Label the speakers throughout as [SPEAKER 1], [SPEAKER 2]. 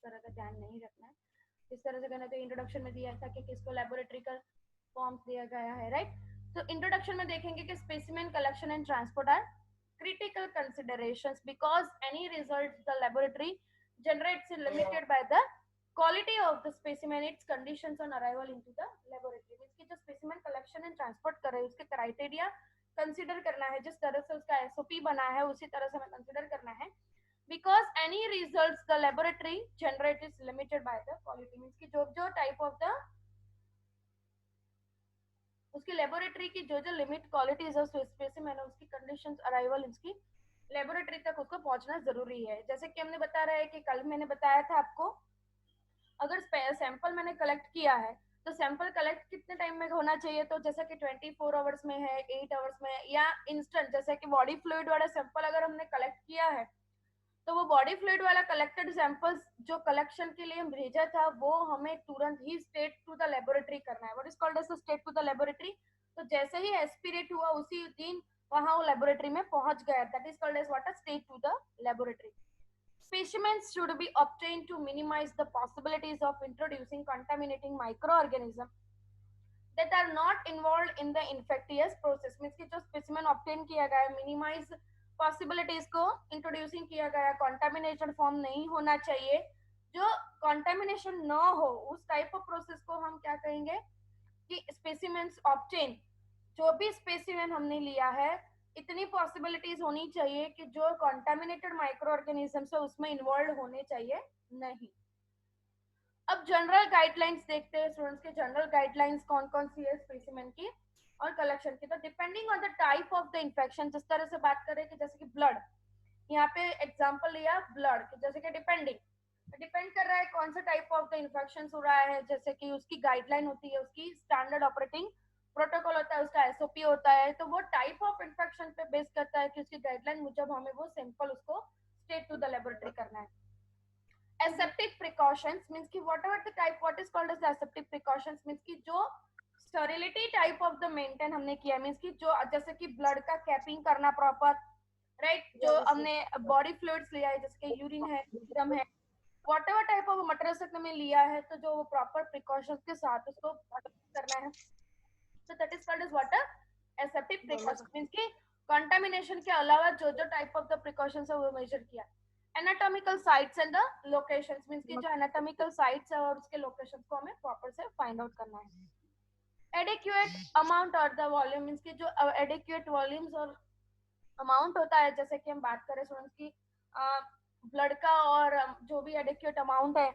[SPEAKER 1] तरह का ध्यान नहीं रखना है। इस तरह से करना तो इंट्रोडक्शन में दिया था कि किसको लेबोरेटरी का फॉर्म्स दिया गया है, राइट। तो इंट्रोडक्शन में देखेंगे कि specimen collection and transport are critical considerations because any results the laboratory generates is limited by the quality of the specimen, its conditions on arrival into the laboratory। Means कि जो specimen collection and transport कर रहे हैं उसके criteria consider करना है, जिस तरह से उसका एसओपी बना है उसी तरह से हमें कंसीडर करना है। because any results the laboratory generate is limited by the quality, means कि जो टाइप ऑफ द उसकी लेबोरेटरी की जो लिमिट क्वालिटीज है स्पेसिमेन उसकी कंडीशंस अराइवल इसकी लेबोरेटरी तक उसको पहुंचना जरूरी है। जैसे कि हमने बता रहा है कि कल मैंने बताया था आपको, अगर सैंपल मैंने कलेक्ट किया है तो सैंपल कलेक्ट कितने टाइम में होना चाहिए, तो जैसा कि 24 आवर्स में है, 8 आवर्स में, या इंस्टेंट जैसे कि बॉडी फ्लूइड वाला सैंपल अगर हमने कलेक्ट किया है तो वो बॉडी फ्लूइड वाला कलेक्टेड सैंपल्स जो कलेक्शन के लिए भेजा था वो हमें तुरंत ही स्टेट टू द लेबोरेटरी करना है। What is called as state to the laboratory. तो जैसे ही एस्पिरेट हुआ उसी दिन वहां वो लेबोरेटरी में पहुंच गया, that is called as what state to the laboratory. Specimens should be obtained to minimize the possibilities of introducing contaminating microorganisms that are not involved in the infectious process। Means कि जो specimen obtain किया गया है minimise possibilities को introducing किया गया, contamination form नहीं होना चाहिए, जो कंटामिनेशन न हो उस टाइप ऑफ प्रोसेस को हम क्या कहेंगे कि स्पेसिमेन्स ऑब्टेन। जो भी स्पेसिमेन हमने लिया है इतनी पॉसिबिलिटीज होनी चाहिए कि जो कंटामिनेटेड माइक्रो ऑर्गेनिजम्स है उसमें इन्वॉल्व होने चाहिए नहीं। अब जनरल गाइडलाइंस देखते हैं स्टूडेंट्स के, जनरल गाइडलाइंस कौन कौन सी है स्पेसिमेन की और कलेक्शन की। तो depending on the type of the infection, जिस तरह से बात करें कि जैसे कि ब्लड, यहाँ पे एग्जांपल लिया ब्लड, जैसे कि डिपेंड कर रहा है कौन सा टाइप ऑफ द इन्फेक्शन हो रहा है, जैसे कि उसकी गाइडलाइन होती है, उसकी स्टैंडर्ड ऑपरेटिंग प्रोटोकॉल होता है, उसका एसओपी होता है। तो वो टाइप ऑफ इन्फेक्शन पे बेस करता है कि उसकी गाइडलाइन मुजब हमें वो सैंपल उसको स्टेट टू द लेबोरेटरी करना है। aseptic precautions means कि whatever the type, what is called as the aseptic precautions means कि जो sterility type of the maintain हमने किया, means कि जो जैसे कि ब्लड का कैपिंग करना प्रॉपर, राइट, जो हमने बॉडी फ्लूइड्स लिया है जैसे कि यूरिन है, सीरम है, whatever type of मटेरियल से हमने लिया है तो जो प्रॉपर प्रिकॉशंस के साथ उसको करना है। तो that is called as water aseptic precautions means कि कंटामिनेशन के अलावा जो टाइप ऑफ द प्रिकॉशंस है वो मेजर किया। Anatomical sites and the locations means कि जो एनाटॉमिकल साइट्स है और उसके लोकेशंस को हमें प्रॉपर से फाइंड आउट करना है। एडिक्वेट अमाउंट और द वॉल्यूम मींस कि जो एडिक्वेट वॉल्यूम्स और अमाउंट होता है, जैसे कि हम बात करें स्टूडेंट्स की ब्लड का, और जो भी एडिक्वेट अमाउंट है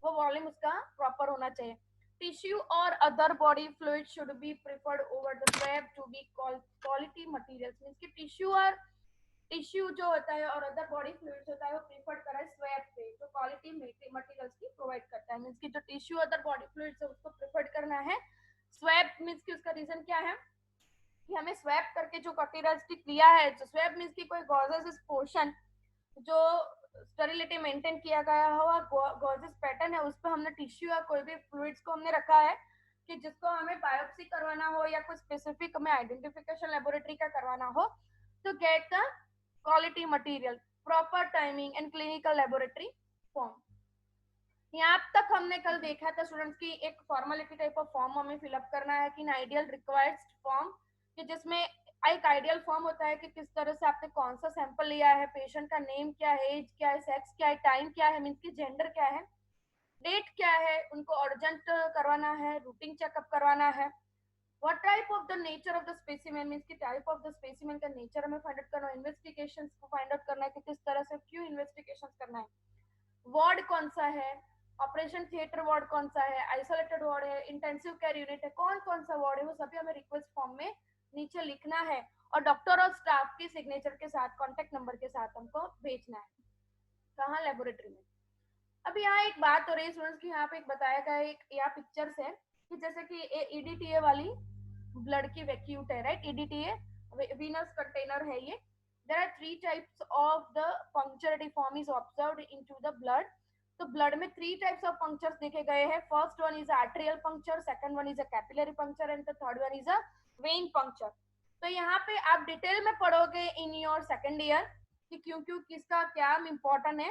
[SPEAKER 1] वो वॉल्यूम उसका प्रॉपर होना चाहिए। टिश्यू और other body fluid should be preferred over the swab to be quality materials means कि टिश्यू जो होता है और अदर बॉडी फ्लूइड्स होता है वो प्रेफर्ड करा है स्वैब पे, जो क्वालिटी मटेरियल्स की प्रोवाइड करता है। मींस कि जो टिश्यू अदर बॉडी फ्लूइड्स है उसको प्रेफर्ड करना है स्वैब। मींस कि उसका रीजन क्या है कि हमें स्वैब करके जो कॉन्ट्रास्टिक लिया है, जो स्वैब मींस कि कोई गॉजेस पोर्शन जो स्टेरिलिटी मेंटेन किया गया हुआ गॉजेस पैटर्न है उस पर हमने टिश्यू या कोई भी फ्लूइड्स को हमने रखा है कि जिसको हमें बायोप्सी करवाना हो या कोई स्पेसिफिक हमें आइडेंटिफिकेशन लेबोरेटरी का करवाना हो तो get the quality material, proper timing and clinical laboratory form. यहाँ तक हमने कल देखा था स्टूडेंट्स की एक फॉर्मेलिटी टाइप ऑफ फॉर्म हमें फिलअप करना है कि आइडियल रिक्वायर्ड फॉर्म, कि जिसमें एक आइडियल फॉर्म होता है कि किस तरह से आपने कौन सा सैंपल लिया है, पेशेंट का नेम क्या है, एज क्या है, सेक्स क्या है, टाइम क्या है, मींस की जेंडर क्या है, डेट क्या है, उनको अर्जेंट करवाना है, रूटीन चेकअप करवाना है। What type of the nature of the specimen means की टाइप ऑफ द स्पेसिमेन का नेचर हमें फाइंड आउट करना है, इन्वेस्टिगेशंस को फाइंड आउट करना है कि किस तरह से क्यों इन्वेस्टिगेशंस करना है, वार्ड कौन सा है, ऑपरेशन थिएटर वार्ड कौन सा है, आइसोलेटेड वार्ड है, इंटेंसिव केयर यूनिट है, कौन कौन सा वार्ड है, वो सभी हमें रिक्वेस्ट फॉर्म में नीचे लिखना है और डॉक्टर और स्टाफ की सिग्नेचर के साथ कॉन्टेक्ट नंबर के साथ हमको भेजना है। कहाँ? लेबोरेटरी में। अब यहाँ एक बात हो रही है स्टूडेंट्स की, यहाँ पे एक बताया गया एक यहाँ पिक्चर्स है कि जैसे कि ईडीटीए वाली ब्लड की वैक्यूट है, राइट, ईडीटीए वीनस कंटेनर है ये। There are 3 types of the puncture deform is observed into the blood. तो ब्लड में 3 टाइप्स ऑफ पंक्चर्स देखे गए हैं। First one is arterial puncture, second one is a capillary puncture and the third one is a vein puncture. तो यहाँ पे आप detail में पढ़ोगे इन योर सेकंड ईयर कि क्यों क्यों किसका क्या इम्पोर्टेंट है,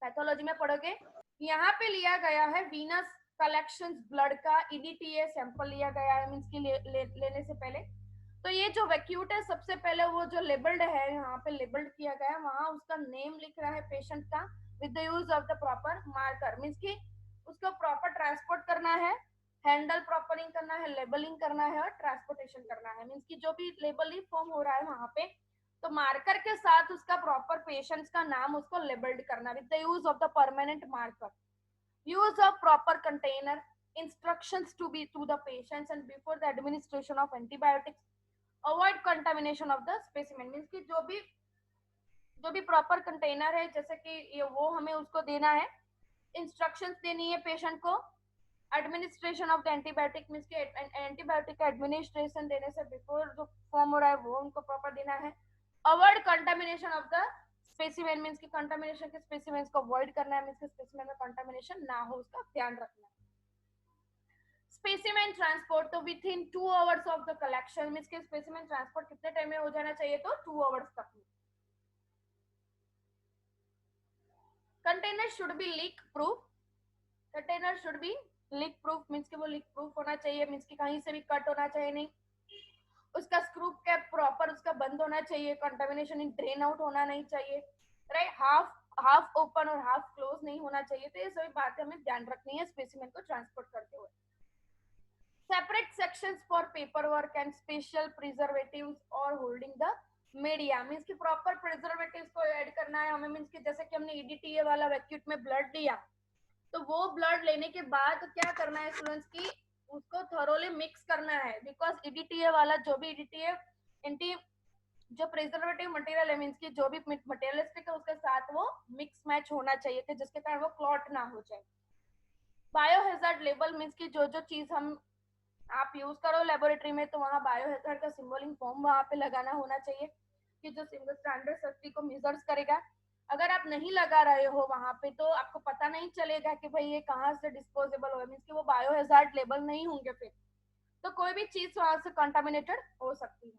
[SPEAKER 1] पैथोलॉजी में पढ़ोगे। यहाँ पे लिया गया है वीनस कलेक्शंस ब्लड का ईडीटीए सैंपल लिया गया है, मीन्स की लेने से पहले। तो ये जो वैक्यूट है सबसे पहले वो जो लेबल्ड है, यहाँ पे लेबल्ड किया गया है, वहां उसका नेम लिख रहा है पेशेंट का with the use of the proper marker, means की उसको प्रॉपर ट्रांसपोर्ट करना है, हैंडल प्रॉपरिंग करना है, लेबलिंग करना है और ट्रांसपोर्टेशन करना है। मीन्स की जो भी लेबलिंग फॉर्म हो रहा है वहां पे, तो मार्कर के साथ उसका प्रॉपर पेशेंट्स का नाम उसको लेबल्ड करना with the use of the permanent marker, use of proper container, instructions to be to the patients and before the administration of antibiotics, avoid contamination of the specimen, means कि जो भी proper container है जैसे कि ये वो हमें उसको देना है, इंस्ट्रक्शंस देनी है पेशेंट को, administration of the antibiotic means के एंटीबायोटिक का एडमिनिस्ट्रेशन देने से बिफोर जो फॉर्म हो रहा है वो उनको प्रॉपर देना है, avoid contamination of the specimen means की कंटामिनेशन के स्पेसिमेन को अवॉइड करना है, मीन्स के स्पेसिमेन में कंटामिनेशन ना हो उसका ध्यान रखना है। स्पेसिमेन ट्रांसपोर्ट, तो with in 2 hours of the collection, means के स्पेसिमेन ट्रांसपोर्ट कितने टाइम में हो जाना चाहिए, तो 2 आवर्स तक में। Container should B leak proof, container should B leak proof means कि वो लीक प्रूफ होना चाहिए, मीन्स कि कहीं से भी कट होना चाहिए नहीं, उसका स्क्रू कैप प्रॉपर उसका बंद होना चाहिए, कंटामिनेशन ड्रेन आउट होना नहीं चाहिए, राइट, हाफ हाफ ओपन और हाफ क्लोज नहीं होना चाहिए। तो ये सभी बातें हमें ध्यान रखनी है स्पेसिमेन को ट्रांसपोर्ट करते हुए। Separate sections for paper work and special preservatives और होल्डिंग द मीडिया, मीन्स की प्रॉपर प्रिजर्वेटिव्स को ऐड करना है हमें, मीन्स की जैसे कि हमने ईडीटीए वाला वैक्यूट में ब्लड लिया, तो वो ब्लड लेने के बाद क्या करना है स्टूडेंट्स की, उसको थोरोली मिक्स करना है, बिकॉज ईडीटीए वाला जो भी ईडीटीए एंटी जो प्रिजर्वेटिव मटेरियल है मीन्स की जो भी मटेरियलिस्टिक है उसके साथ वो मिक्स मैच होना चाहिए कि जिसके कारण वो क्लॉट ना हो जाए। बायोहैजार्ड लेबल मीन्स की जो जो चीज हम आप यूज करो लेबोरेटरी में तो वहाँ बायोहैजार्ड का सिंबलिंग फॉर्म वहाँ पे लगाना होना चाहिए कि जो सिंगल स्टैंडर्ड सेफ्टी को मेजर्स करेगा। अगर आप नहीं लगा रहे हो वहां पे तो आपको पता नहीं चलेगा कि भाई ये कहाँ से डिस्पोजेबल हो, मीन्स कि वो बायोहैजार्ड लेबल नहीं होंगे फिर, तो कोई भी चीज वहां से कंटामिनेटेड हो सकती है।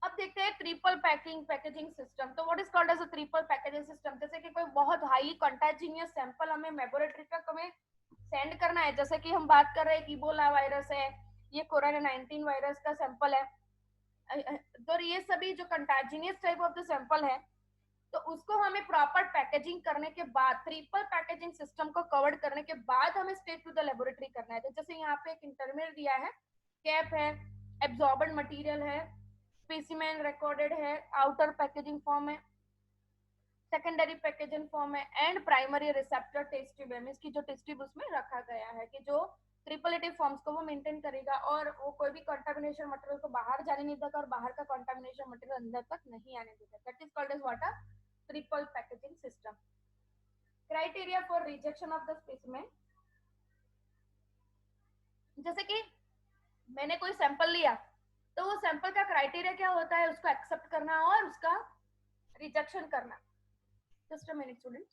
[SPEAKER 1] अब देखते हैं ट्रिपल पैकेजिंग सिस्टम। तो what is called as a triple packaging system, जैसे कि कोई बहुत हाईली कंटाजिनियस सैंपल हमें लेबोरेटरी तक हमें सेंड करना है, जैसे कि हम बात कर रहे हैं इबोला वायरस है, ये कोरोना 19 वायरस का सैंपल है, तो ये सभी जो कंटाजिनियस टाइप ऑफ द सैंपल है, तो उसको हमें प्रॉपर पैकेजिंग करने के बाद ट्रिपल पैकेजिंग सिस्टम को कवर करने के बाद हमें स्टेट टू द लेबोरेटरी करना है। तो जैसे यहाँ पे एक इंटरमीडिएट दिया है, कैप है, एब्जॉर्बेंट मटेरियल है, स्पेसिमेन रिकॉर्डेड है, आउटर पैकेजिंग फॉर्म है, सेकेंडरी पैकेजिंग फॉर्म है and primary receptor test tube है, मींस की जो टेस्ट ट्यूब उसमें रखा गया है कि जो ट्रिपलेटिव फॉर्म्स को वो मेंटेन करेगा और वो कोई भी कंटामिनेशन मटेरियल को बाहर जाने नहीं देगा और बाहर का कंटामिनेशन मटेरियल अंदर तक नहीं आने देगा। That is called as what a triple packaging system. Criteria for rejection of the specimen, जैसे कि मैंने कोई सैंपल लिया तो वो सैंपल का क्राइटेरिया क्या होता है, उसको एक्सेप्ट करना और उसका रिजेक्शन करना। Just a minute student.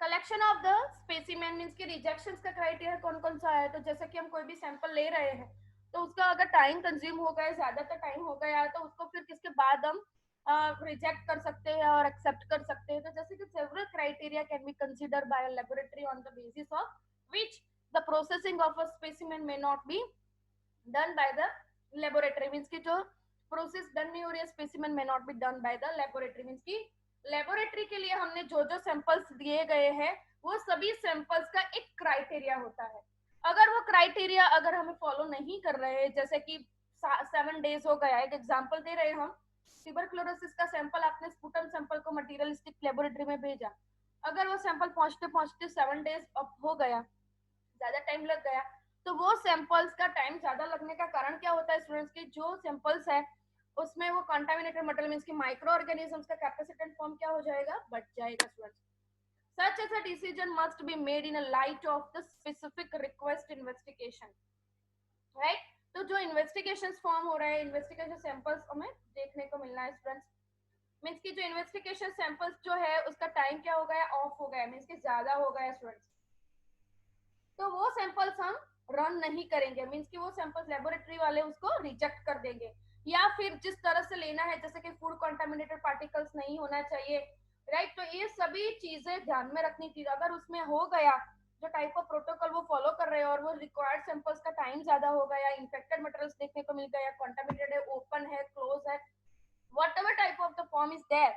[SPEAKER 1] Collection of the specimen means की रिजेक्शन का क्राइटेरिया कौन कौन सा है, तो जैसे कि हम कोई भी सैंपल ले रहे हैं तो उसका अगर टाइम कंज्यूम हो गया, ज्यादातर टाइम हो गया तो उसको फिर किसके बाद हम रिजेक्ट कर सकते हैं और एक्सेप्ट कर सकते हैं। तो जैसे कि several criteria can be consider by a laboratory on the basis of which the processing of a specimen may not be done by the laboratory, means की जो प्रोसेस डन नहीं हो रही है specimen may not be done by the laboratory, means की laboratory के लिए हमने जो जो सैंपल्स दिए गए हैं वो सभी सैंपल्स का एक क्राइटेरिया होता है। अगर वो क्राइटेरिया अगर हमें फॉलो नहीं कर रहे हैं, जैसे कि 7 डेज हो गया, एक एग्जांपल दे रहे हैं हम, ट्यूबरक्लोसिस का सैंपल आपने स्पुटम सैंपल को मटेरियलिस्टिक लेबोरेटरी में भेजा, अगर वो सैंपल पहुंचते पहुंचते 7 डेज हो गया, ज्यादा टाइम लग गया, तो वो सैंपल्स का टाइम ज्यादा लगने का कारण क्या होता है स्टूडेंट्स की, जो सैंपल्स है उसमें वो कंटामिनेटेड मटेरियल मींस कि माइक्रो ऑर्गेनिजम्स का कैपेसिटेंट फॉर्म क्या हो जाएगा, बढ़ जाएगा students. Such as a decision must be made in a light of the specific request investigation, right? तो जो इन्वेस्टिगेशन फॉर्म हो रहा है, इन्वेस्टिगेशन सैंपल्स हमें देखने को मिलना है स्टूडेंट्स. मींस की जो इन्वेस्टिगेशन सैंपल्स जो है उसका टाइम क्या हो गया, ऑफ हो गया, मींस की ज्यादा हो गया स्टूडेंट्स. तो वो सैंपल्स हम रन नहीं करेंगे, मींस कि वो सैंपल्स लेबोरेटरी वाले उसको रिजेक्ट कर देंगे. या फिर जिस तरह से लेना है, जैसे कि फूड कंटामिनेटेड पार्टिकल्स नहीं होना चाहिए, राइट? तो ये सभी चीजें ध्यान में रखनी चाहिए. अगर उसमें हो गया, जो टाइप ऑफ प्रोटोकॉल वो फॉलो कर रहे हैं और वो रिक्वायर्ड सैंपल्स का टाइम ज्यादा हो गया, इन्फेक्टेड मटेरियल्स देखने को मिल गया, कंटामिनेटेड है, ओपन है, क्लोज है, whatever type of the form is there,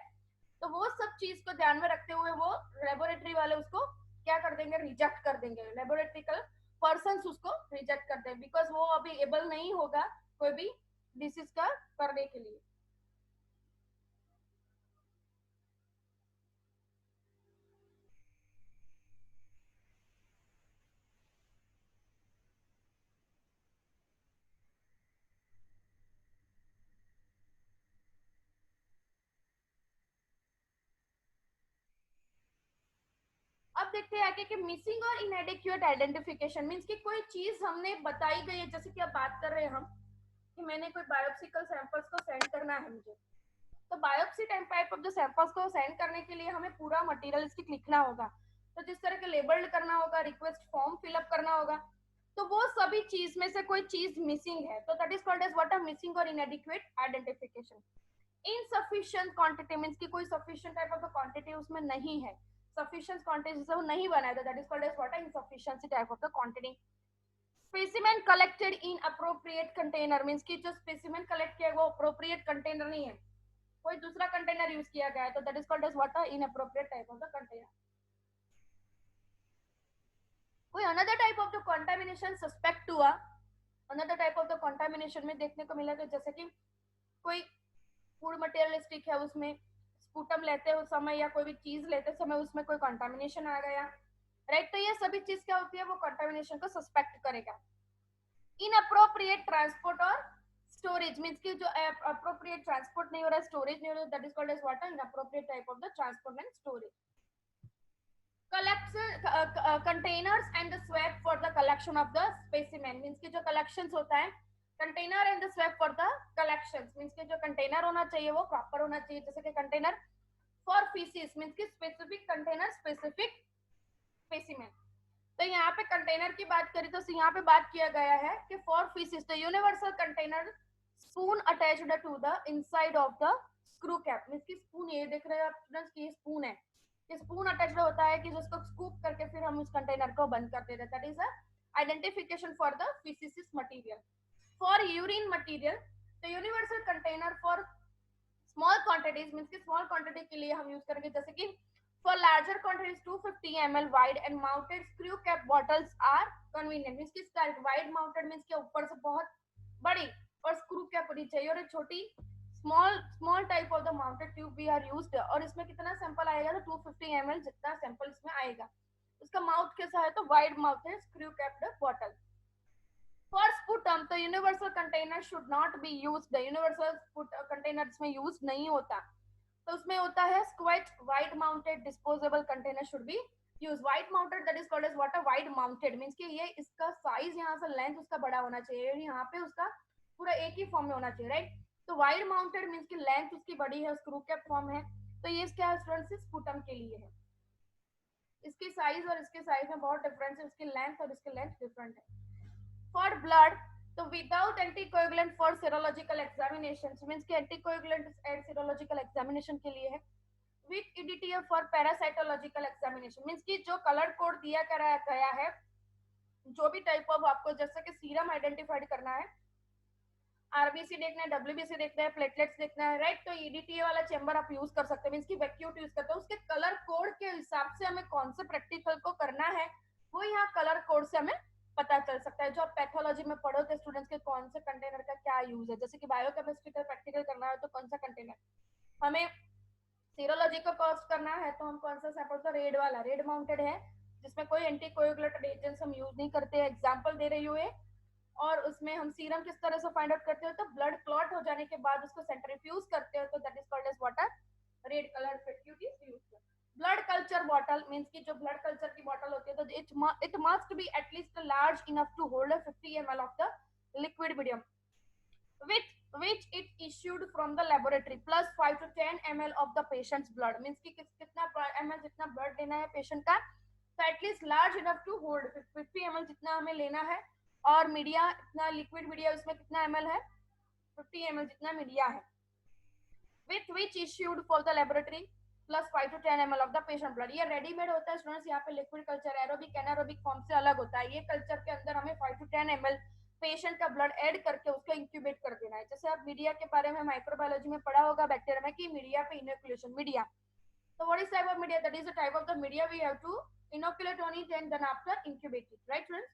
[SPEAKER 1] तो वो सब चीज को ध्यान में रखते हुए वो लेबोरेटरी वाले उसको क्या कर देंगे, रिजेक्ट कर देंगे. लेबोरेटरिकल पर्सन उसको रिजेक्ट कर देंगे, बिकॉज वो अभी एबल नहीं होगा कोई भी डिसीज का करने के लिए. अब देखते हैं आगे कि मिसिंग और इनएडिक्वेट आइडेंटिफिकेशन मींस कि कोई चीज हमने बताई गई है, जैसे कि अब बात कर रहे हैं हम कि मैंने कोई बायोप्सिकल सैंपल्स को सेंड करना है मुझे, तो बायोप्सी टाइप ऑफ जो सैंपल्स को सेंड करने के लिए हमें पूरा मटेरियल इसकी लिखना होगा. तो जिस तरह के लेबल्ड करना होगा, रिक्वेस्ट फॉर्म फिलअप करना होगा, तो वो सभी चीज में से कोई चीज मिसिंग है, तो that is called as what, a missing और inadequate identification. Insufficient quantity means की कोई सफिशिएंट टाइप ऑफ क्वांटिटी उसमें नहीं है, सफिशिएंट क्वांटिटी से वो नहीं बना है, तो that is called as what, insufficiency type of the quantity. Specimen collected in appropriate container means की जो स्पेसिमेन कलेक्ट किया है वो अप्रोप्रिएट कंटेनर नहीं है, कोई दूसरा कंटेनर यूज किया गया है, तो that is called as what, inappropriate type of the container. कोई another type of the contamination suspect हुआ, another type of the contamination में देखने को मिला कि जैसे कि कोई फूड मटेरियलिस्टिक है, उसमें स्पूटम लेते हुए समय या कोई भी चीज लेते समय उसमें कोई कंटामिनेशन आ गया, राइट? तो ये सभी चीज क्या होती है, वो कंटामिनेशन को सस्पेक्ट करेगा. इनअप्रोप्रिएट ट्रांसपोर्ट और स्टोरेज मींस की जो अप्रोप्रिएट ट्रांसपोर्ट नहीं हो रहा है, स्टोरेज नहीं हो रहा है, that is called as what, inappropriate type of the transport and storage. collection containers and the swab for the collection of the specimen means कि जो collections होता है, container and the swab for the collections means कि जो container होना चाहिए वो proper होना चाहिए, जैसे कि container for feces means कि specific container specific specimen. तो यहाँ पे कंटेनर की बात करें तो यहाँ पे बात किया गया है कि for faeces the universal container spoon attached to the inside of the screw cap means की स्पून, ये देख रहे हैं आप स्टूडेंट्स की स्पून है, कि स्पून अटैच्ड होता है कि जिसको स्कूप करके फिर हम उस कंटेनर को बंद कर देते हैं, that is a identification for the faeces material. For urine material the universal container for small quantities means की स्मॉल क्वांटिटी के लिए हम यूज करेंगे, जैसे कि for larger quantities 250 ml wide and mounted screw cap bottles are convenient means कि wide mounted means के ऊपर से बहुत बड़ी और screw cap होनी चाहिए, और एक छोटी small type of the mounted tube we are used, और इसमें कितना सैंपल आएगा, तो 250 ml जितना सैंपल इसमें आएगा. उसका माउथ कैसा है, तो वाइड माउथ है, screw capped bottle. For sputum the universal container should not be used, the universal container इसमें यूज नहीं होता, तो उसमें होता है squat wide mounted disposable container should be use. Wide mounted that is called as what, wide mounted means कि ये इसका साइज यहाँ से लेंथ उसका बड़ा होना चाहिए, यहाँ पे उसका पूरा एक ही फॉर्म में होना चाहिए, राइट? तो वाइड माउंटेड मींस की लेंथ उसकी बड़ी है, स्क्रू कैप फॉर्म है, तो ये क्या है स्टूडेंट्स, स्पुटम के लिए है. इसकी साइज और इसके साइज में बहुत डिफरेंस है, इसकी लेंथ और इसकी लेंथ डिफरेंट है. फॉर ब्लड तो without anticoagulant for serological examination means कि एंटीकोएगुलेंट एंड सेरोलॉजिकल एग्जामिनेशन के लिए है. विथ ईडीटीएफ फॉर पैरासाइटोलॉजिकल एग्जामिनेशन मींस कि जो कलर कोड दिया गया है, जो भी टाइप ऑफ आपको जैसे कि सीरम आइडेंटिफाइड करना है, आरबीसी देखना है, डब्ल्यूबीसी देखना है, प्लेटलेट्स देखना है, राइट? तो ईडीटीए वाला चेंबर आप यूज कर सकते हैं मींस कि वैक्यूट यूज करते हैं, उसके कलर कोड के हिसाब से हमें कौन से प्रैक्टिकल को करना है वो यहाँ कलर कोड से हमें पता चल सकता है. जो आप पैथोलॉजी में पढ़ोगे स्टूडेंट्स के कौन से कंटेनर का क्या यूज है, जैसे कि बायोकेमिस्ट्री का प्रैक्टिकल करना है तो कौन सा कंटेनर, हमें सीरोलॉजी को कॉस्ट करना है तो हम कौन सा सैंपल, तो रेड वाला, रेड माउंटेड है जिसमें कोई एंटीकोएगुलेटेड एजेंट्स हम यूज नहीं करते. एग्जांपल दे रही हूँ, और उसमें हम सीरम किस तरह से फाइंड आउट करते हो, तो ब्लड क्लॉट हो जाने के बाद उसको सेंट्रीफ्यूज करते हो, तो that is called as water red colour liquid is used. Blood culture bottle means की जो ब्लड कल्चर की बॉटल होती है, तो it must be at least large enough to hold 50 ml of the liquid medium with which it issued from the laboratory plus 5 to 10 ml of the patient's blood means कि कितना ml जितना blood लेना है patient का, तो at least large enough to hold 50 ml जितना हमें लेना है, और मीडिया इतना लिक्विड मीडिया उसमें कितना ml है, 50 ml जितना मीडिया है, with which issued for the laboratory plus 5 to 10 ml of the patient blood। ये रेडीमेड होता है स्टूडेंट्स, यहाँ पे liquid culture aerobic anaerobic form से अलग होता है। ये कल्चर के अंदर हमें 5 to 10 ml पेशेंट का ब्लड ऐड करके उसको इंक्यूबेट कर देना है। जैसे आप मीडिया के बारे में माइक्रोबायोलॉजी में पढ़ा होगा बैक्टीरिया में कि मीडिया पे inoculation media, so what is type of media? That is the type of the media we have to inoculate on it and then after incubate it, right friends?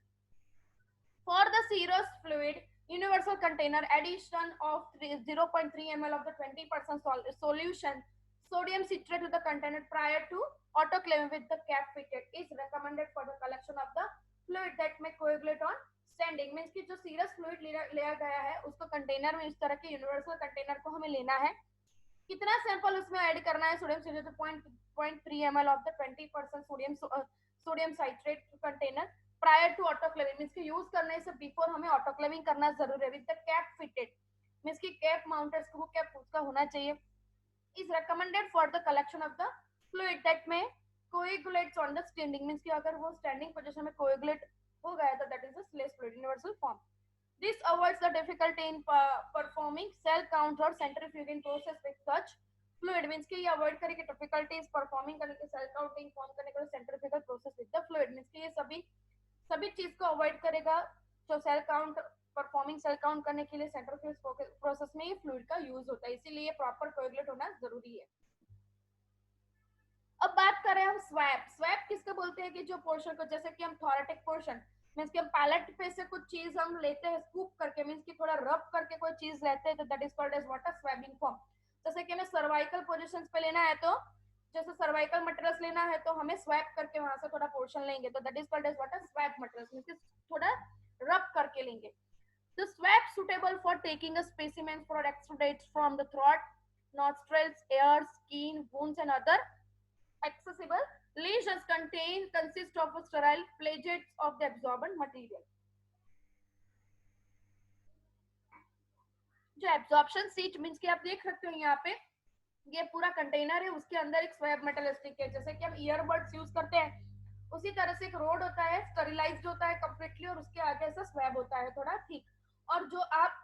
[SPEAKER 1] For the serous fluid universal container, addition of 0.3 ml of the 20% solution sodium citrate to the container prior to autoclaving with the cap fitted is recommended for the collection of the fluid that may coagulate on standing means की जो serous fluid लिया गया है उसको container में, इस तरह के यूनिवर्सल कंटेनर को हमें लेना है। कितना सैंपल उसमें ऐड करना है, sodium citrate 0.3 ml of the 20% sodium citrate container prior to autoclaving means कि यूज करने से बिफोर हमें ऑटोक्लेविंग करना जरूरी है। With the cap fitted means की कैप माउंटेड स्क्रू कैप उसका होना चाहिए। Is recommended for the collection of the fluid that में coagulates on the standing means कि अगर वो स्टैंडिंग पोजीशन में कोएगुलेट हो गया तो that is the slash fluid universal form. This avoids the difficulty in performing cell count or centrifuging process with such fluid means कि ये avoid करेगी difficulties performing करने के cell counting form करने के centrifugal process with the fluid means कि ये सभी चीज को avoid करेगा जो cell count performing cell count करने के लिए centrifugal process में ये fluid का use होता है, इसीलिए proper coagulate होना जरूरी है। अब बात करें हम स्वैप। स्वैप किसको बोलते हैं कि जो पोर्शन को, जैसे कि हम थोरेटिक पोर्शन मींस कि हम पैलेट पे से कुछ चीज हम लेते हैं स्कूप करके मींस कि थोड़ा रब करके कोई चीज लेते हैं, तो that is called as what, swabbing form. जैसे कि हमें सर्वाइकल पोजीशंस पे लेना है, तो जैसे सर्वाइकल मटेरियल्स लेना है तो हमें स्वैप करके वहां से थोड़ा पोर्शन लेंगे, तो that is called as what, swab materials means कि थोड़ा रब करके लेंगे। The swab suitable for taking a specimen for exudates from the throat, nostrils, ears, skin, wounds and other accessible lesions consist of a sterile plates of the absorbent material। जो absorption seat means कि आप देख सकते हो यहाँ पे ये पूरा कंटेनर है, उसके अंदर एक स्वैब मेटल स्टिक है। जैसे कि हम ईयरबड्स यूज करते हैं उसी तरह से एक रोड होता है, स्टरिलाइज्ड होता है कंप्लीटली, और उसके आगे ऐसा स्वैब होता है थोड़ा ठीक, और जो आप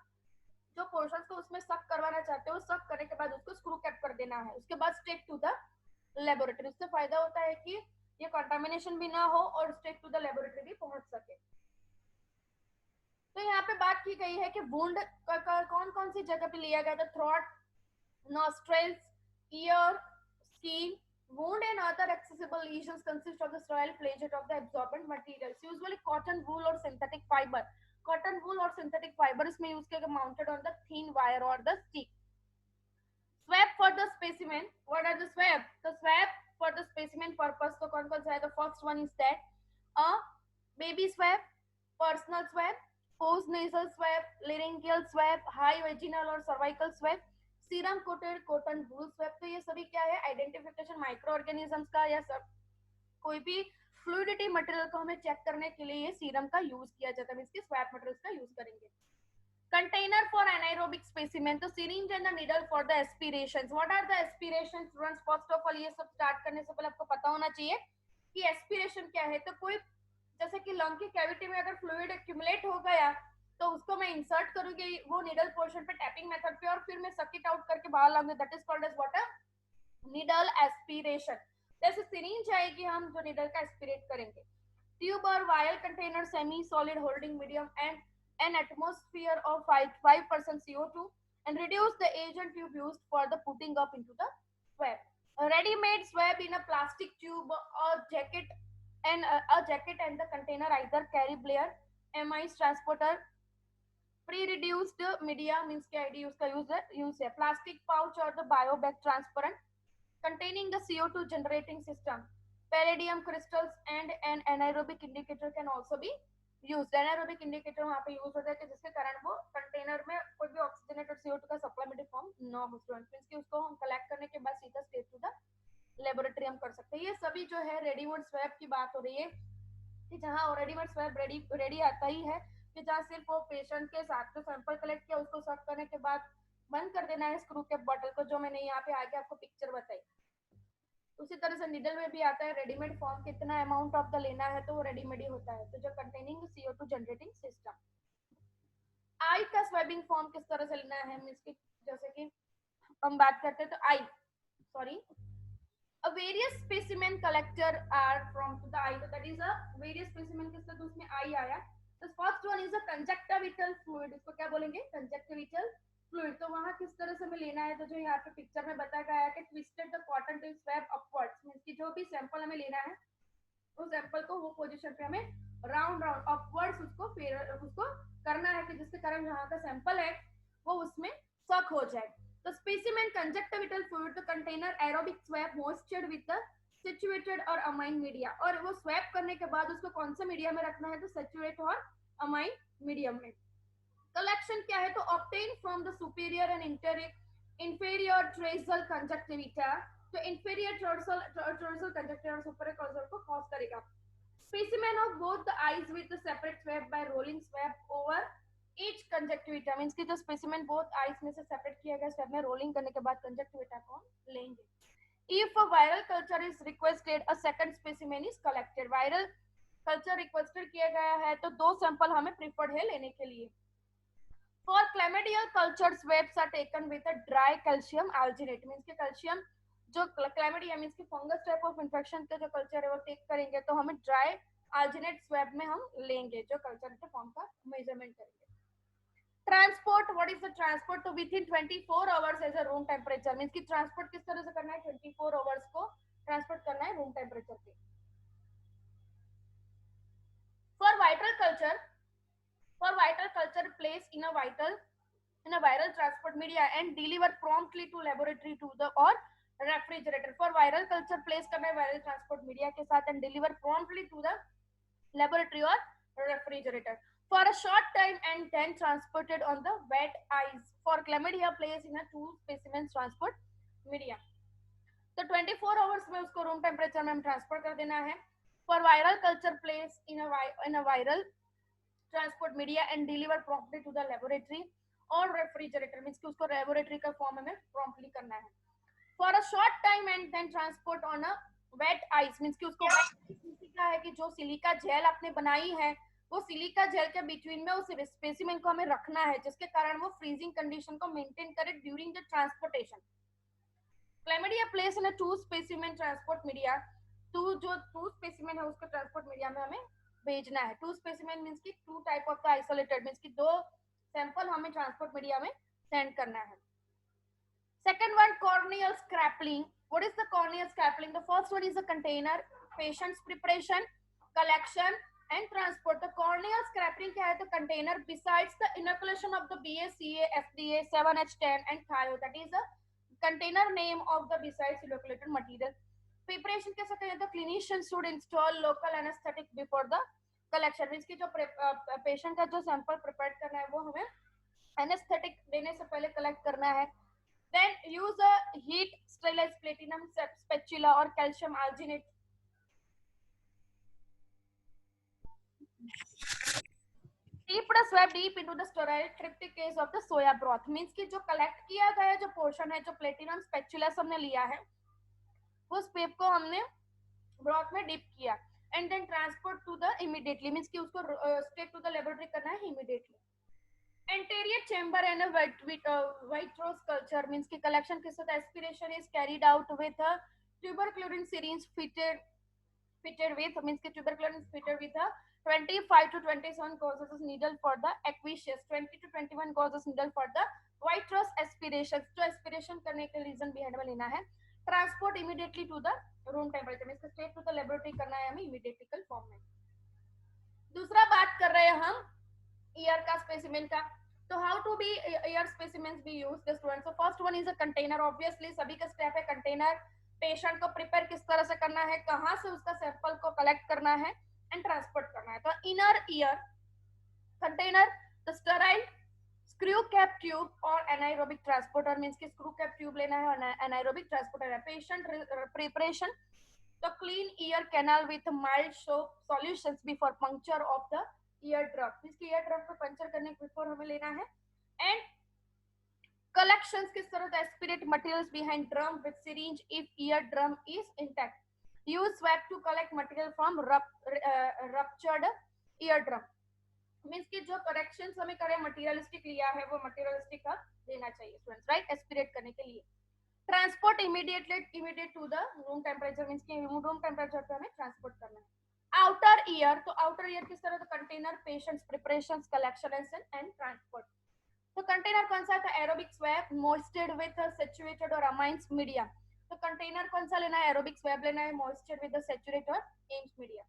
[SPEAKER 1] जो पोर्शंस को उसमें सक करवाना चाहते हो, सक करने के बाद उसको स्क्रू कैप कर देना है, उसके बाद स्टेक टू द लेबोरेटरी। उससे फायदा होता है कि ये कंटामिनेशन भी ना हो और स्टेक टू द लेबोरेटरी भी पहुंच सके। तो यहाँ पे बात की गई है कि वुंड कौन कौन सी जगह पे लिया गया था, throat, nostrils, ear, skin, wound and other accessible lesions consist of the sterile plate of the absorbent materials, usually cotton wool or synthetic fiber। cotton wool और synthetic fiber इसमें यूज किया गया, mounted on the thin wire or the stick। swab for the specimen, what are the swab? the swab for the specimen purpose तो कौन कौन सा है, the first one is that a baby swab, personal swab, post nasal swab, laryngeal swab, high vaginal और cervical swab, serum coated cotton wool swap. तो ये सभी क्या है, आइडेंटिफिकेशन माइक्रो ऑर्गेनिजम्स का या सब कोई भी फ्लूइडिटी मटेरियल को हमें चेक करने के लिए ये सीरम का यूज किया जाता है, इसके स्वैप मटेरियल्स का यूज करेंगे। कंटेनर फॉर एनाएरोबिक स्पेसिमेन, तो syringe and the needle for the aspirations. What are the aspirations students? First of all ये सब स्टार्ट करने से पहले आपको पता होना चाहिए कि एस्पिरेशन क्या है। तो कोई जैसे कि लंग की कैविटी में अगर फ्लूइड एक्यूमुलेट हो गया तो उसको मैं इंसर्ट करूंगी वो निडल पोर्शन पे टैपिंग मेथड पे, और फिर मैं सक इट आउट करके बाहर लाऊंगी, that is called as what, needle aspiration. जैसे सिरिंज आएगी हम जो निडल का एस्पिरेट करेंगे। ट्यूब और vial container semi solid holding medium and an atmosphere of 5% CO2 and reduce the agent tube used for the putting up into the swab. A ready-made swab in a plastic tube or jacket and a jacket and the container either carry Blair amines transporter, pre-reduced media means के ID उसका use है, plastic pouch or the bio bag transparent containing the CO2 generating system, palladium crystals and an anaerobic indicator can also be use anaerobic indicator वहाँ पे use होता है कि जिसके कारण वो कंटेनर में कोई भी ऑक्सीजनेटेड CO2 का सप्लीमेंट्री फॉर्म न हो स्टूडेंट, मींस कि उसको हम कलेक्ट करने के बाद सीधा स्टेट टू द लेबोरेटरी हम कर सकते हैं। ये सभी जो है रेडीमेड स्वैब की बात हो रही है कि जहाँ रेडीमेड स्वैब रेडी आता ही है कि जहाँ सिर्फ वो पेशेंट के साथ में सैंपल कलेक्ट किया, उसको सर्व करने के बाद बंद कर देना है स्क्रू कैप बॉटल को, जो मैंने यहाँ पे आगे आपको पिक्चर बताई। उसी तरह से निडल में भी आता है रेडीमेड फॉर्म, कितना अमाउंट ऑफ द लेना है तो वो रेडीमेड ही होता है, तो जो कंटेनिंग CO2 जनरेटिंग सिस्टम। आई का स्वैबिंग फॉर्म किस तरह से लेना है, मींस की जैसे कि हम बात करते हैं तो आई sorry a various specimen collector are from the eye, so that is a various specimen किस तरह, तो उसमें आई आया। तो first one is a conjunctival fluid, इसको क्या बोलेंगे, कंजक्टिविटल फ्लूइड। तो वहां किस तरह से हमें लेना है, तो जो यहाँ पे पिक्चर में बताया गया है कि twisted the cotton tip swab upwards, means कि जो भी सैंपल हमें लेना है उस सैंपल को वो पोजीशन पे हमें राउंड राउंड अपवर्ड्स उसको करना है कि जिसके कारण जहाँ का सैंपल है वो उसमें सक हो जाए। तो specimen conjunctival fluid, the container aerobic swab moistened with the saturated और अमाइन मीडिया, और वो स्वैब करने के बाद उसको कौन सा मीडिया में रखना है, तो सैचुरेट और अमाइन मीडियम में। कलेक्शन क्या है, तो obtain from the superior and inferior tarsal conjunctiva, तो इंफीरियर ट्रेसल कंजक्टिवा और सुपीरियर ट्रेसल को क्रॉस करेगा। Specimen of both the eyes with the separate swab by rolling swab over each conjunctiva, means की जो specimen both eyes में से separate किया गया स्वैब में रोलिंग करने के बाद कंजक्टिविटा को लेंगे। If a viral culture is requested a second specimen is collected, viral culture requested किया गया है तो दो सैंपल हमें प्रेफर्ड है लेने के लिए। For chlamydial culture, swabs are taken with a dry calcium alginate, means कि कैल्शियम जो क्लैमिडिया मींस कि फंगस टाइप ऑफ इन्फेक्शन का जो कल्चर है वो टेक करेंगे तो हमें ड्राई आल्जिनेट स्वैब में हम लेंगे जो कल्चर के फॉर्म का मेजरमेंट करेंगे। Transport, what is the transport, तो within 24 hours as a room temperature, means कि ट्रांसपोर्ट किस तरह से करना है, 24 आवर्स को ट्रांसपोर्ट करना है रूम टेम्परेचर पे। For vital culture, for vital culture placed in a viral transport media and deliver promptly to laboratory to the or refrigerator, for viral culture place करना है viral transport media के साथ and deliver promptly to the laboratory or refrigerator for a short time and then transported on the wet ice, for chlamydia placed in a 2 specimens transport media, तो 24 hours में उसको room temperature में हम transfer कर देना है। for viral culture placed in a viral transport media and deliver promptly to the laboratory or refrigerator, means कि उसको laboratory का फॉर्म में promptly करना है। for a short time and then transport on a wet ice, means कि उसको क्या है कि जो सिलिका जेल आपने बनाई है वो सिलिका जेल के बिटवीन में उस स्पेसिमेन को हमें रखना है जिसके कारण वो फ्रीजिंग कंडीशन को मेंटेन करे during the transportation. Chlamydia place in a 2 specimen transport media, जो 2 स्पेसिमेन है उसको ट्रांसपोर्ट मीडिया में हमें भेजना है। 2 स्पेसिमेन मींस की 2 type of the isolated, means की 2 सैंपल हमें ट्रांसपोर्ट मीडिया में सेंड करना है। Second one, corneal scraping, what is the corneal scraping, the first one is the container patients preparation collection and transport. The corneal scraping क्या है, तो container besides the inoculation of the BSCA FDA 7H10 and thiol, that is the container name of the besides inoculated material। Preparation कैसे करें, तो clinician should install local anaesthetic before the collection, means की जो patient का जो sample prepare करना है वो हमें एनेस्थेटिक देने से पहले कलेक्ट करना है। Then use a heat sterilize platinum spatula और calcium alginate, deep the swab deep into the sterile tryptic case of the soya broth, means कि जो कलेक्ट किया गया जो पोर्शन है जो प्लेटिनम स्पैचुला हमने लिया है वो स्पेप को हमने ब्रॉथ में डिप किया and then transport to the immediately, means कि उसको स्टेप टू द लेबोरेटरी करना है immediately. Anterior chamber and vitreous culture, means कि कलेक्शन के साथ aspiration is carried out with a tuberculin syringe fitted with, means कि tuberculin fitted with a 25 to 27 gauges needle for the aqueous, 20 to 21 gauges needle for the vitreous aspiration, जो aspiration करने के reason behind में लेना है। Transport immediately to the room temperature, means straight to the laboratory करना है हमें इमीडिएटिकल form में। दूसरा बात कर रहे हैं हम ईयर का स्पेसिमेन का, तो how to be ear specimens be use the students. So first one is a container, obviously सभी का स्टेप है कंटेनर, पेशेंट को प्रिपेयर किस तरह से करना है, कहां से उसका सैंपल को कलेक्ट करना है एंड ट्रांसपोर्ट करना है। तो inner ear container, the sterile screw cap tube और एनाएरोबिक ट्रांसपोर्टर, मींस कि स्क्रू कैप ट्यूब लेना है और एनाएरोबिक ट्रांसपोर्टर है. Patient preparation, the clean ear canal with mild soap solutions before puncture of the eardrum. इसकी eardrum को पंचर करने के before हमें लेना है. And collections किस तरह से aspirate materials behind drum with syringe if eardrum is intact. Use swab to collect material from ruptured eardrum. Means कि जो करेक्शंस हमें करें मटेरियलिस्टिक लिया है वो मटेरियलिस्टिक का देना चाहिए स्टूडेंट्स, राइट, एस्पिरेट करने के लिए. Transport immediate to the room temperature, means कि रूम टेम्परेचर पे हमें ट्रांसपोर्ट करना है. आउटर ईयर, तो आउटर ईयर किस तरह, तो container, patients preparations, collection and transport. तो कंटेनर कौन सा था, aerobic swab moistened with saturated और अमाइंस मीडिया. तो कंटेनर कौन सा लेना है, एरोबिक स्वैब लेना है मॉइस्चर्ड विद सैचुरेटेड और Amies media.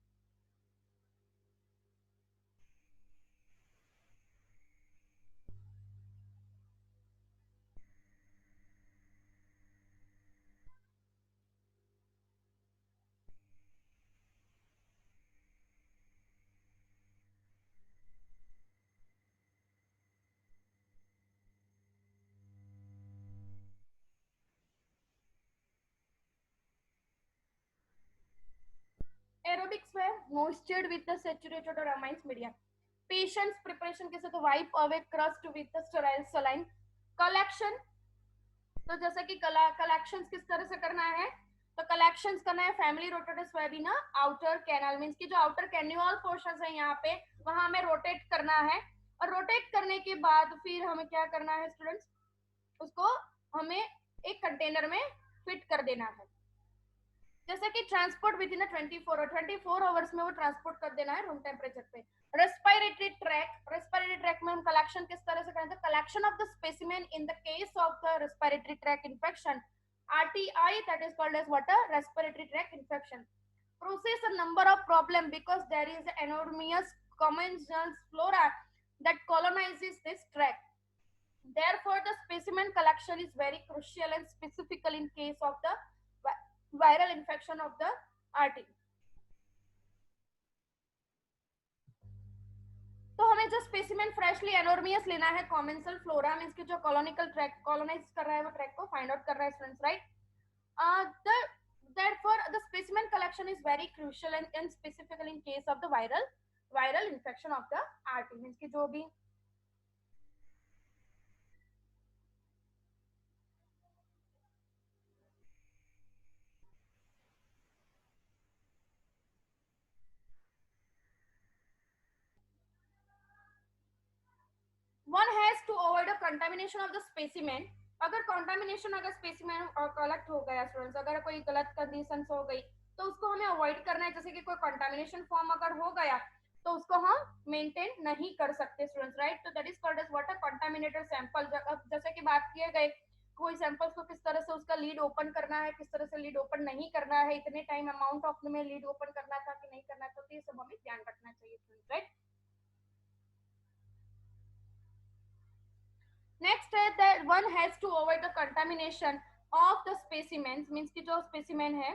[SPEAKER 1] Aerobic swab moistened with the saturated और अमाइंस मीडिया. पेशेंट्स प्रिपरेशन कैसे, तो wipe away crust with the sterile saline. Collection, तो जैसे कि कलेक्शंस किस तरह से करना है, तो कलेक्शंस करना है family rotated swab in a outer canal, means की जो आउटर कैन्युअल पोर्शन है यहाँ पे वहां हमें रोटेट करना है. और रोटेट करने के बाद फिर हमें क्या करना है स्टूडेंट्स, उसको हमें एक कंटेनर में फिट कर देना है. जैसे कि ट्रांसपोर्ट विद इन 24 आवर्स में वो ट्रांसपोर्ट कर देना है रूम टेम्परेचर पे. रेस्पिरेटरी ट्रैक में हम कलेक्शन किस तरह से करें, collection of the specimen in the case of the respiratory tract infection, RTI, that is called as what, a respiratory tract infection. Process a number of problem because there is an enormous commensals flora that colonizes this tract. Therefore, the specimen collection is very crucial and specifical in case of the viral infection of the RT. तो हमें जो specimen freshly एनोर्मियस लेना है, कॉमेंसल flora means कि जो कॉलोनिकल track colonise कर रहा है वो ट्रैक को फाइंड आउट कर रहा है students, right. Therefore, the specimen collection is very crucial and specifically in case of the viral infection of the RT, means कि जो भी one has to avoid a contamination of the specimen. अगर contamination, अगर specimen collect हो गया students, अगर कोई गलत कंडीशन हो गई तो उसको हमें अवॉइड करना है. जैसे कि कोई कंटामिनेशन फॉर्म अगर हो गया तो उसको हम मेंटेन नहीं कर सकते स्टूडेंट्स, राइट. तो that is called as what, a contaminated sample. जैसे कि बात किए गए कोई सैंपल्स को किस तरह से उसका लीड ओपन करना है, किस तरह से लीड ओपन नहीं करना है, इतने टाइम अमाउंट ऑफ में लीड ओपन करना था कि नहीं करना था, तो ये सब हमें ध्यान रखना चाहिए स्टूडेंट्स, राइट. नेक्स्ट है that one has to avoid the contamination of the specimens, means कि जो स्पेसिमेन है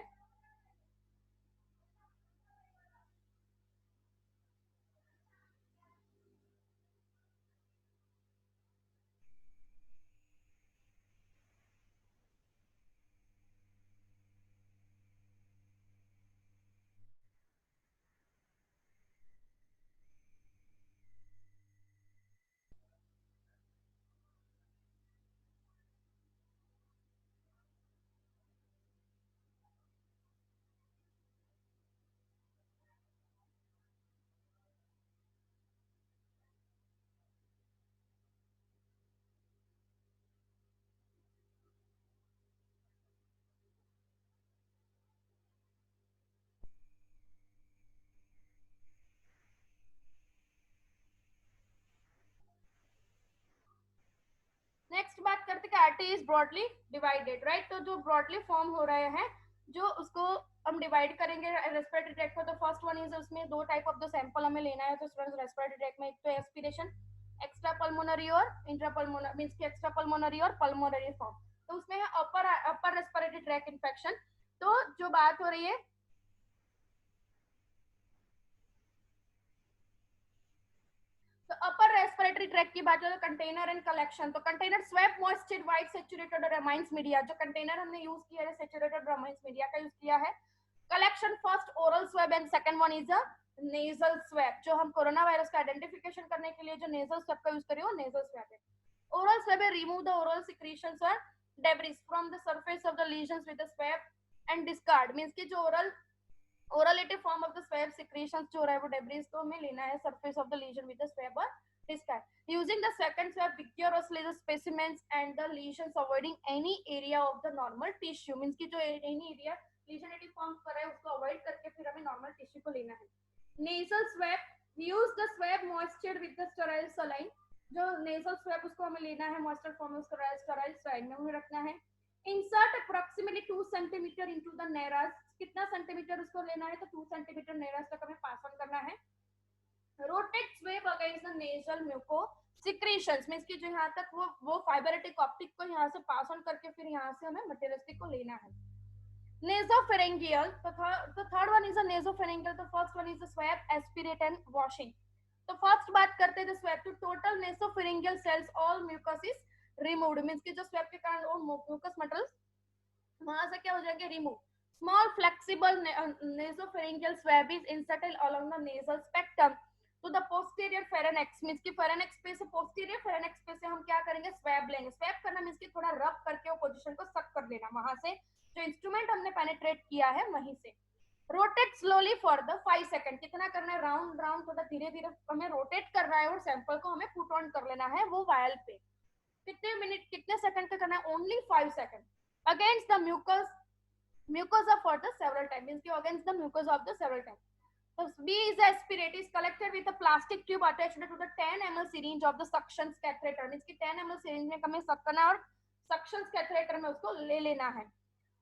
[SPEAKER 1] नेक्स्ट बात करते हैं RT is broadly divided, right. तो जो ब्रॉडली फॉर्म हो रहे हैं जो उसको हम डिवाइड करेंगे रेस्पिरेटरी ट्रैक को, तो फर्स्ट वन इज उसमें दो टाइप ऑफ द सैंपल हमें लेना है. तो स्टूडेंट्स रेस्पिरेटरी ट्रैक में एक तो एस्पिरेशन एक्स्ट्रा पल्मोनरी और इंट्रा पल्मोनरी, मींस कि एक्स्ट्रा पल्मोनरी और पल्मोनरी फॉर्म. तो उसमें है अपर रेस्पिरेटरी ट्रैक इन्फेक्शन. तो जो बात हो रही है तो अपर रेस्पिरेटरी ट्रैक की बात करें तो कंटेनर एंड कलेक्शन, तो container swap moisture white saturated amines media, जो कंटेनर हमने यूज किया है सेचुरेटेड एमाइंस मीडिया का यूज किया है। Collection first oral swab and second one is a nasal swab, जो हम कोरोना वायरस का आइडेंटिफिकेशन करने के लिए जो नेजल स्वैब का यूज करें वो नेजल स्वैब है। ओरल स्वैब है रिमूव द ओरल सिक्रीशंस और debris from the surface of the lesions with the swab and discard, means कि जो ओरलिटिव form of the swab secretions जो है वो डेब्रिस को हमें लेना है surface of the lesion with the swab और discard. Using the second swab vigorously the specimens and the lesions, avoiding any area of the normal tissue, means कि जो any area lesionative form कर रहा है उसको avoid करके फिर हमें normal tissue को लेना है। Nasal swab, use the swab moistured with the sterile saline, जो nasal swab उसको हमें लेना है moisture form में sterile saline में हमें रखना है। Insert approximately 2 centimeter into the nares, कितना सेंटीमीटर उसको लेना है तो 2 सेंटीमीटर nares तक हमें पास ऑन करना है। Rotate swab against the nasal muco secretions, means कि जो यहाँ तक वो फाइबरेटिक ऑप्टिक को यहाँ से पास ऑन करके फिर यहाँ से हमें मटेरियलिस्टिक को लेना है। नेसोफेरेंगियल, तो third one is a nasopharyngeal, तो first one is a swab aspirate and washing. तो फर्स्ट बात करते हैं swab to total nasopharyngeal cells all mucus is removed, means कि जो स्वैब के कारण वो म्यूकस मटेरियल्स वहां से क्या हो जाएंगे remove. Small flexible nasopharyngeal swab is inserted along the nasal spectrum to the posterior pharynx, means कि फेरेनेक्स पे से पोस्टीरियर फेरेनेक्स पे से हम क्या करेंगे स्वैब लेंगे। स्वैब करना मींस कि थोड़ा रब करके वो पोजीशन को सक कर देना, वहां से जो इंस्ट्रूमेंट हमने पेनिट्रेट किया है वहीं से। Rotate slowly for the 5 second, कितना करना है राउंड राउंड थोड़ा धीरे धीरे हमें रोटेट करना है और सैंपल को हमें पुट ऑन कर लेना है वो वायल पे। कितने मिनट कितने सेकंड का करना है, only 5 second against the mucosa for the several times, means कि against the mucosa of the several times. So B is the aspirate is collected with a plastic tube attached to the 10 ml syringe of the suction catheter, means कि 10 ml syringe में हमें सक करना और suction catheter में उसको ले लेना है।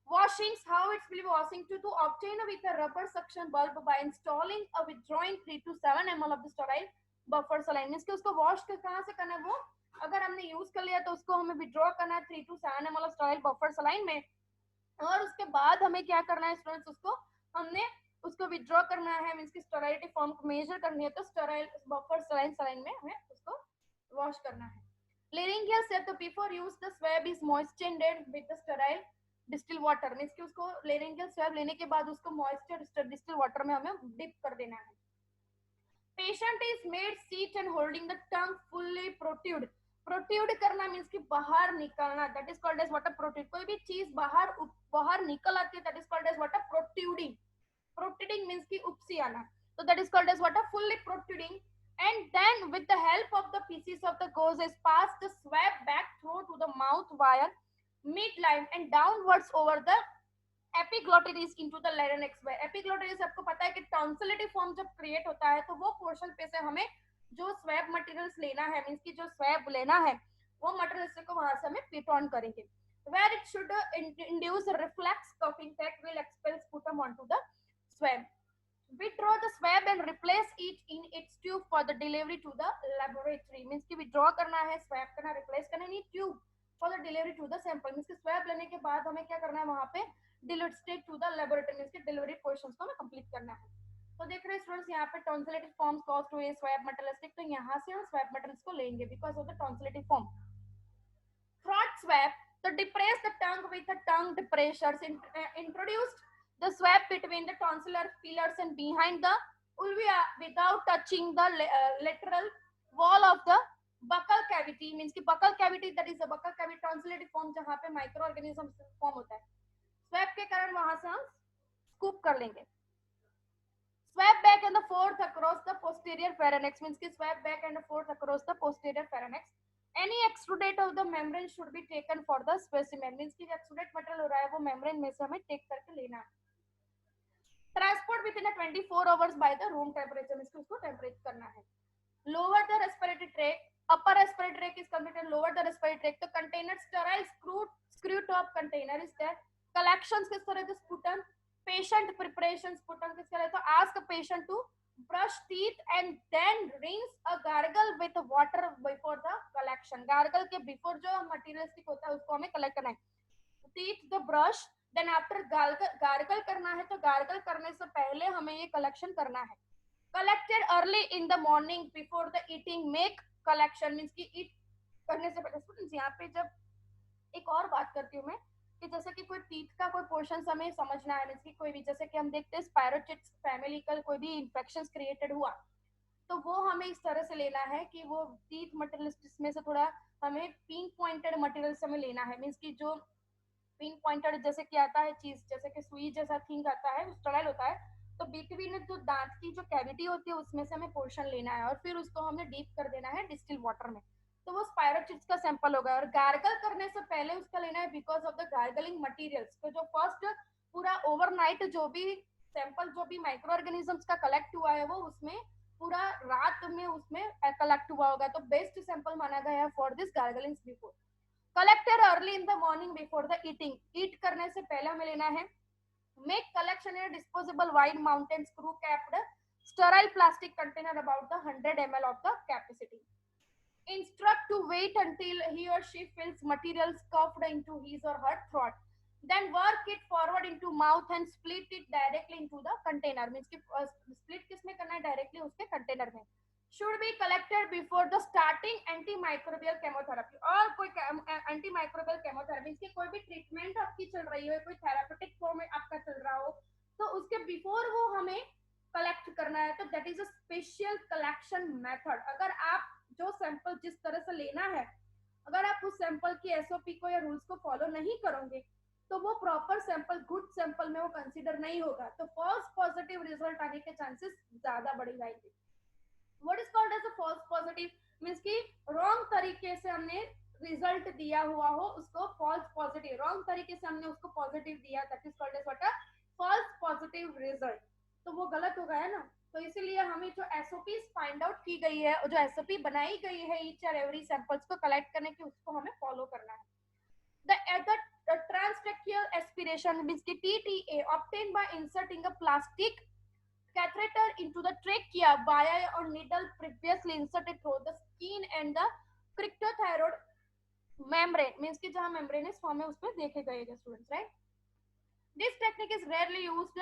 [SPEAKER 1] Washings, how it's will be washing to obtain with a rubber suction bulb by installing a withdrawing 3 to 7 ml of the sterile buffer saline, means कि उसको wash कहाँ से करना है, वो अगर हमने यूज कर लिया तो उसको हमें withdraw करना है 3 to 7 ml of sterile buffer saline में, और उसके बाद हमें क्या करना है स्टूडेंट्स, उसको हमने उसको विड्रॉ करना है, मींस की स्टेराइलिटी फॉर्म को मेजर करनी है तो स्टेराइल बफर सलाइन में हमें उसको वॉश करना है। लेरिंगियल सेप, तो before use the swab is moistened with the sterile distil water, means कि उसको लेरिंगियल स्वैब लेने के बाद उसको मॉइस्चर डिस्टिल वाटर में हमें डिप कर देना है। Patient is made seat and holding the tongue fully protruded, protrude करना मींस कि बाहर निकलना, that is called as water protrude, कोई भी चीज बाहर निकल आती है that is called as water protruding, protruding means कि उपसी आना, तो that is called as water fully protruding. And then with the help of the pieces of the gauze is passed the swab back through to the mouth via midline and downwards over the epiglottis into the larynx where epiglottis आपको पता है कि टॉन्सिलिटिव form जब create होता है तो वो portion पे से हमें जो स्वैब मटेरियल्स लेना है, मींस की जो स्वैब लेना है वो मटेरियल्स को वहां से हमें पिट ऑन करेंगे। where it should induce reflex coughing that will expel sputum onto the swab. Withdraw the swab and replace it in its tube for the delivery to the laboratory, means कि withdraw करना है, swab करना, replace करना है tube for the delivery to the sample, means कि swab लेने के बाद हमें क्या करना है वहां पे delivery to the laboratory, means कि delivery portions को हमें complete करना है। तो देख रहे हैं स्टूडेंट्स यहाँ पे टॉन्सिलेटिव forms cause to a swab materialistic, तो यहाँ से हम स्वैब मटेरियल्स को लेंगे बिकॉज ऑफ द टॉन्सिलेटिव फॉर्म। थ्रॉट स्वैब, तो depress the tongue with the tongue depressors, introduced the swab between the tonsillar pillars and behind the uvula without touching the lateral wall of the buccal cavity, means कि buccal cavity, that is the buccal cavity tonsillative form जहाँ पे micro organism form होता है, swab के कारण वहां से हम स्कूप कर लेंगे। Swab back and the fourth across the posterior pharynx, means कि swab back and the fourth across the posterior pharynx. Any exudate of the membrane should be taken for the specimen, means कि exudate material हो रहा है वो membrane में से हमें take करके लेना है। Transport within a 24 hours by the room temperature, means कि उसको temperate करना है। Lower the respiratory tract, upper respiratory tract is completed, lower the respiratory tract, the container sterile screw top container is there. Collections किस तरह के sputum, patient preparation sputum किस तरह, तो ask a patient to brush teeth and then rinse a gargle with water before the collection, gargle के before जो materialistic होता है उसको हमें collect करना है। teeth the brush, then after gargle करना है, तो gargle करने से पहले हमें ये collection करना है। Collected early in the morning before the eating, make collection means की ईट करने से पहले। स्टूडेंट्स यहाँ पे जब एक और बात करती हूँ मैं कि जैसे कि कोई टीथ का कोई पोर्शन हमें समझना है, मीन्स की कोई भी, जैसे कि हम देखते हैं स्पायरोचिट्स फैमिली का कोई भी इन्फेक्शन क्रिएटेड हुआ, तो वो हमें इस तरह से लेना है कि वो टीथ मटेरियल में से थोड़ा हमें पिन पॉइंटेड मटेरियल हमें लेना है, मीन्स की जो पिन पॉइंटेड जैसे कि आता है चीज, जैसे कि सुई जैसा थिंग आता है, स्टराइल होता है, तो बिटवीन जो दांत की जो कैविटी होती है उसमें से हमें पोर्शन लेना है और फिर उसको हमने डीप कर देना है डिस्टिल वाटर में, तो वो स्पायरोचिट्स का सैंपल होगा। और गार्गल करने से पहले उसका लेना है because of the gargling materials, तो जो फर्स्ट पूरा ओवरनाइट जो भी सैंपल जो भी माइक्रो ऑर्गेनिजम्स का कलेक्ट हुआ है वो उसमें पूरा रात में उसमें कलेक्ट हुआ होगा, तो बेस्ट सैंपल माना गया है for this gargling before. Collected early in the morning before the eating, eat करने से पहले हमें लेना है। Make collection in disposable wide mountain screw capped sterile plastic container about the 100 ml of the capacity. Instruct to wait until he or she feels material scuffed into his or her throat. Then work it forward into mouth and split it directly into the container. Means कि split किसमें करना है? Directly उसके container में. Should be collected before the starting antimicrobial chemotherapy. और कोई antimicrobial chemotherapy की कोई भी treatment आपकी चल रही हो, कोई therapeutic form आपका चल रहा हो, तो उसके before वो हमें कलेक्ट करना है, तो that is a special collection method. अगर आप जो सैंपल जिस तरह से लेना है, अगर आप उस सैंपल की एसओपी को या रूल्स को फॉलो नहीं करोगे तो वो प्रॉपर सैंपल गुड सैंपल में वो कंसीडर नहीं होगा, तो फॉल्स पॉजिटिव रिजल्ट आने के चांसेस ज्यादा बढ़ जाएंगे। What is called as a false positive, means कि रॉन्ग तरीके से हमने रिजल्ट दिया हुआ हो उसको फॉल्स पॉजिटिव, रॉन्ग तरीके से हमने उसको पॉजिटिव दिया, that is called as what a false positive result, तो वो गलत हो गया ना। तो इसीलिए हमें जो एसओपी फाइंड आउट की गई है, जो एसओपी बनाई गई है ईच और एवरी सैंपल्स को कलेक्ट करने की, उसको हमें फॉलो करना है। The transtracheal aspiration means the TTA obtained by inserting a plastic catheter into the trachea via a needle previously inserted through the skin and the cricothyroid membrane, means कि जहाँ membrane is form है उसमें देखे गए students, right. This technique is rarely used